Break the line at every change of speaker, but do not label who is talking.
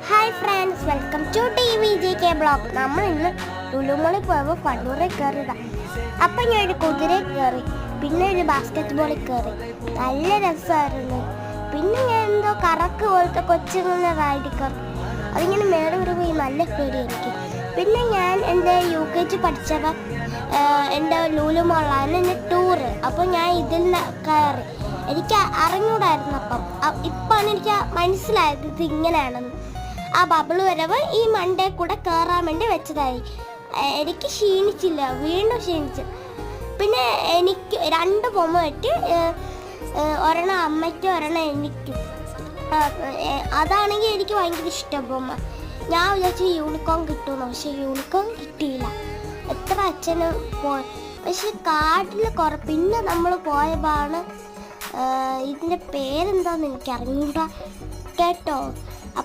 Hi friends, welcome to TVJK blog. നമ്മൾ ഇന്ന് ലുലുമോളിൽ പോയപ്പോൾ ഫണ്ണൂറിൽ കയറിയതാണ്. അപ്പം ഞാൻ ഒരു കുതിരയിൽ കയറി, പിന്നെ ഒരു ബാസ്കറ്റ് ബോളിൽ കയറി. നല്ല രസമായിരുന്നു. പിന്നെ ഞാൻ എന്തോ കറക്ക് പോലത്തെ കൊച്ചുങ്ങളുടെ റൈഡിൽ കയറി. അതിങ്ങനെ മേടെ വരെ പോയി നല്ല പേടിയായിരിക്കും. പിന്നെ ഞാൻ എൻ്റെ UKG പഠിച്ചപ്പോൾ എൻ്റെ ലുലുമോളാണ് എൻ്റെ ടൂറ്. അപ്പോൾ ഞാൻ ഇതിൽ കയറി. എനിക്ക് അറിഞ്ഞൂടായിരുന്നു. ഇപ്പം എനിക്ക് മനസ്സിലായത് ഇത് ഇങ്ങനെയാണെന്ന്. ആ ബബിൾ വരവ് ഈ മണ്ടേ കൂടെ കയറാൻ വേണ്ടി വെച്ചതായി. എനിക്ക് ക്ഷീണിച്ചില്ല, വീണ്ടും ക്ഷീണിച്ചു. പിന്നെ എനിക്ക് 2 ബൊമ്മ വെട്ടി, ഒരെണ്ണം അമ്മയ്ക്കും ഒരെണ്ണം എനിക്കും. അതാണെങ്കിൽ എനിക്ക് ഭയങ്കര ഇഷ്ടം ബൊമ്മ. ഞാൻ വിചാരിച്ചു യൂണിക്കോൺ കിട്ടുമെന്ന്, പക്ഷെ യൂണിക്കോൺ കിട്ടിയില്ല. എത്ര അച്ഛന് പോയി, പക്ഷെ കാട്ടിൽ പിന്നെ നമ്മൾ പോയതാണ്. ഇതിൻ്റെ പേരെന്താന്ന് എനിക്ക് അറിഞ്ഞൂടാ കേട്ടോ.